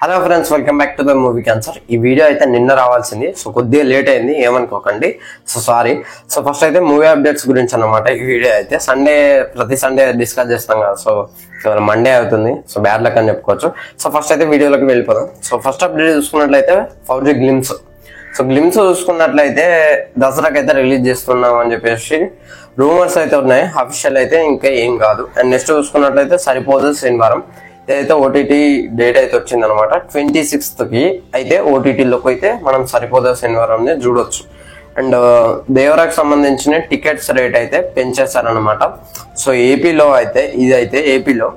Hello friends, welcome back to the movie cancer. ఈ video అయితే నిన్న రావాల్సింది, సో కొద్దిగా లేట్ అయింది, ఏమనుకోకండి. So sorry. సో ఫస్ట్ అయితే మూవీ అప్డేట్స్ గురించి అన్నమాట. ఈ వీడియో అయితే ప్రతి సండే డిస్కస్ చేస్తాం కదా, సో మండే అవుతుంది. సో బ్యాడ్ లక్ అని చెప్పుకోవచ్చు. సో ఫస్ట్ అయితే వీడియోలోకి వెళ్ళిపోదాం. సో ఫస్ట్ అప్డేట్ చూసుకున్నట్లయితే ఫౌజీ గ్లిమ్స్. సో గ్లిమ్స్ చూసుకున్నట్లయితే దసరాకి అయితే రిలీజ్ చేస్తున్నాం అని చెప్పేసి రూమర్స్ అయితే ఉన్నాయి. అఫీషియల్ అయితే ఇంకా ఏం కాదు. అండ్ నెక్స్ట్ చూసుకున్నట్లయితే సరిపోదు శనివారం ఇదైతే ఓటీటీ డేట్ అయితే వచ్చింది అనమాట. 26th కి అయితే ఓటీటీలోకి అయితే మనం సరిపోదా శనివారం చూడొచ్చు. అండ్ దేవరాకి సంబంధించిన టికెట్స్ రేట్ అయితే పెంచేస్తారనమాట. సో ఏపీలో అయితే ఇదైతే ఏపీలో,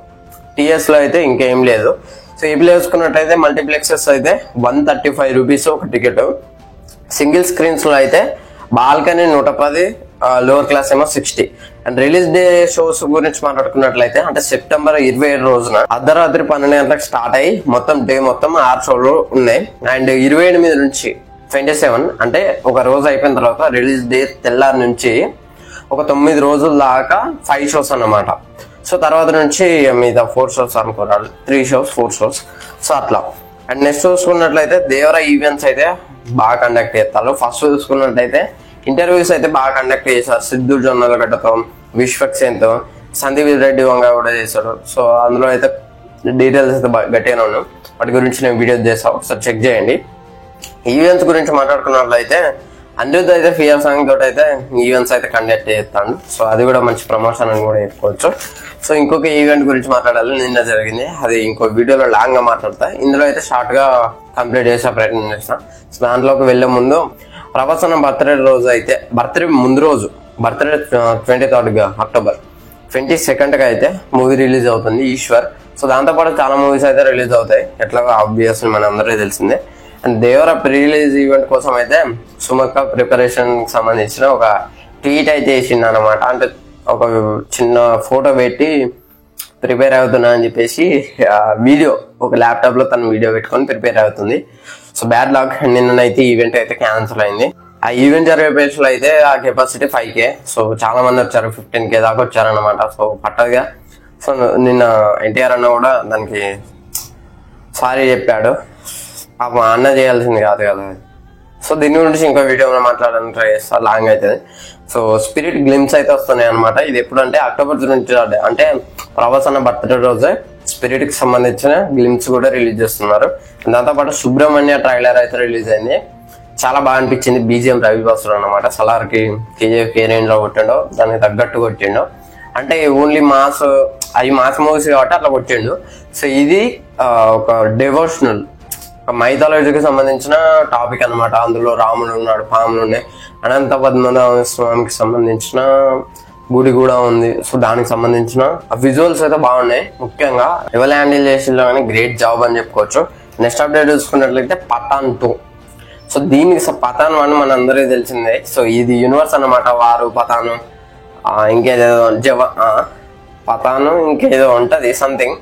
టీఎస్ లో అయితే ఇంకేం లేదు. సో ఏపీలో చూసుకున్నట్టయితే మల్టీప్లెక్సెస్ అయితే 135 రూపీస్ ఒక టికెట్. సింగిల్ స్క్రీన్స్ లో అయితే బాల్కనీ 110, లోవర్ క్లాస్ ఏమో 60. అండ్ రిలీజ్ డే షోస్ గురించి మాట్లాడుకున్నట్లయితే అంటే సెప్టెంబర్ 27 రోజున అర్ధరాత్రి 12 గంటలకు స్టార్ట్ అయ్యి మొత్తం 6 షోలు ఉన్నాయి. అండ్ 28 నుంచి 27 అంటే ఒక రోజు అయిపోయిన తర్వాత రిలీజ్ డే తెల్లారి నుంచి ఒక 9 రోజుల దాకా 5 షోస్ అన్నమాట. సో తర్వాత నుంచి మీద 4 షోస్ అనుకోరాలి, 3 షోస్ 4 షోస్. సో అట్లా. అండ్ నెక్స్ట్ చూసుకున్నట్లయితే దేవరా ఈవెంట్స్ అయితే బాగా కండక్ట్ చేస్తారు. ఫస్ట్ చూసుకున్నట్లయితే ఇంటర్వ్యూస్ అయితే బాగా కండక్ట్ చేశారు. సిద్ధు జొన్నలగడ్డతో, విశ్వక్సేన్తో, సందీప్ రెడ్డి వంగ కూడా చేశాడు. సో అందులో అయితే డీటెయిల్స్ అయితే గట్టిగానే ఉన్నాం. వాటి గురించి నేను వీడియో చేస్తాను, ఒకసారి చెక్ చేయండి. ఈవెంట్స్ గురించి మాట్లాడుకున్నట్లయితే అనిరుద్ధ్ అయితే ఫియర్ సాంగ్ తోటి అయితే ఈవెంట్స్ అయితే కండక్ట్ చేస్తాడు. సో అది కూడా మంచి ప్రమోషన్ అని కూడా చెప్పుకోవచ్చు. సో ఇంకొక ఈవెంట్ గురించి మాట్లాడాలి, నిన్న జరిగింది. అది ఇంకో వీడియోలో లాంగ్ గా మాట్లాడతా. ఇందులో అయితే షార్ట్ గా కంప్లీట్ చేసే ప్రయత్నం చేస్తాను. సో దాంట్లోకి వెళ్లే ముందు ప్రభాస్ బర్త్డే రోజు అయితే బర్త్డే ముందు రోజు బర్త్డే 23rd అక్టోబర్ 22nd అయితే మూవీ రిలీజ్ అవుతుంది ఈశ్వర్. సో దాంతోపాటు చాలా మూవీస్ అయితే రిలీజ్ అవుతాయి, ఎట్లా ఆబ్వియస్ మన అందరికీ తెలిసిందే. And Devara pre release event కోసం అయితే సుమక్క ప్రిపరేషన్ సంబంధించిన ఒక ట్వీట్ అయితే చేసింది అనమాట. అంటే ఒక చిన్న ఫోటో పెట్టి ప్రిపేర్ అవుతున్నా అని చెప్పేసి వీడియో, ఒక ల్యాప్టాప్ లో తను వీడియో పెట్టుకొని ప్రిపేర్ అవుతుంది. సో బ్యాడ్ లక్, నిన్నైతే ఈవెంట్ అయితే క్యాన్సిల్ అయింది. ఆ ఈవెంట్ జరిగే ప్లేస్ లో అయితే ఆ కెపాసిటీ 5K. సో చాలా మంది వచ్చారు, 15K దాకా వచ్చారనమాట. సో పట్టదుగా. సో నిన్న ఎన్టీఆర్ అన్న కూడా దానికి సారీ చెప్పాడు. అన్న చేయాల్సింది కాదు కదా. సో దీని గురించి ఇంకో వీడియో మాట్లాడడానికి ట్రై చేస్తా, లాంగ్ అవుతుంది. సో స్పిరిట్ గ్లిమ్స్ అయితే వస్తున్నాయి అనమాట. ఇది ఎప్పుడంటే అక్టోబర్ నుంచి, అంటే ప్రభాస్ అన్న బర్త్డే రోజే స్పిరిట్ కి సంబంధించిన గ్లిమ్స్ కూడా రిలీజ్ చేస్తున్నారు. దాంతోపాటు సుబ్రహ్మణ్య ట్రైలర్ అయితే రిలీజ్ అయింది, చాలా బాగా అనిపించింది. బీజిఎం రవి బసురు అనమాట. సలార్ కి కేజీఎఫ్ ఏ రేంజ్ లో కొట్టిండో దానికి తగ్గట్టు కొట్టిండు. అంటే ఓన్లీ మాస్ మూవీస్ కాబట్టి అట్లా కొట్టిండు. సో ఇది ఒక డివోషనల్ మైథాలజీకి సంబంధించిన టాపిక్ అనమాట. అందులో రాముడు ఉన్నాడు, పాములు ఉన్నాయి, అనంత పద్మనాభ స్వామికి సంబంధించిన గుడి కూడా ఉంది. సో దానికి సంబంధించిన విజువల్స్ అయితే బాగున్నాయి. ముఖ్యంగా ఎవరు హ్యాండిల్ చేసిందో కానీ గ్రేట్ జాబ్ అని చెప్పుకోవచ్చు. నెక్స్ట్ అప్డేట్ చూసుకున్నట్లయితే పఠాన్ 2. సో దీనికి పఠాన్ 1 మన అందరికీ తెలిసిందే. సో ఇది యూనివర్స్ అన్నమాట. వారు పఠాను ఇంకేదో పఠాను ఇంకేదో ఉంటది సంథింగ్,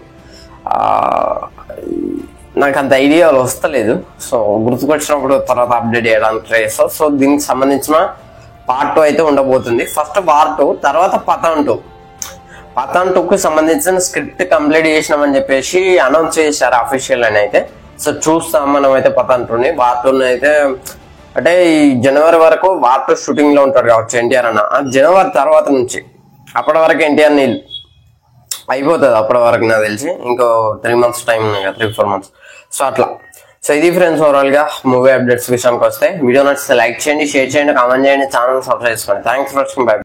నాకు అంత ఐడియాలు వస్తలేదు. సో గుర్తుకొచ్చినప్పుడు తర్వాత అప్డేట్ చేయడానికి ట్రై చేస్తాం. సో దీనికి సంబంధించిన పార్ట్ 2 అయితే ఉండబోతుంది. ఫస్ట్ వార్ 2, తర్వాత పఠాన్ 2. పఠాన్ 2కి సంబంధించిన స్క్రిప్ట్ కంప్లీట్ చేసినామని చెప్పేసి అనౌన్స్ చేశారు అఫీషియల్ అని అయితే. సో చూస్తాం మనం అయితే పఠాన్ 2ని. వార్ 2 అయితే అంటే ఈ జనవరి వరకు వార్ 2 షూటింగ్ లో ఉంటాడు కావచ్చు ఎన్టీఆర్ అన్న. జనవరి తర్వాత నుంచి అప్పటి వరకు ఎన్టీఆర్ నీళ్ళు అయిపోతుంది. అప్పటి వరకు నాకు తెలిసి ఇంకో 3 months టైం ఉన్నాయి కదా, 3-4 months. సో అట్లా. సో ఇది ఫ్రెండ్స్ ఓవరాల్ గా మూవీ అప్డేట్స్ విషయానికి వస్తే వీడియో నచ్చితే లైక్ చేయండి, షేర్ చేయండి, కామెంట్ చేయండి, ఛానల్ సబ్స్క్రైబ్ చేసుకోండి. Thanks for watching. బై.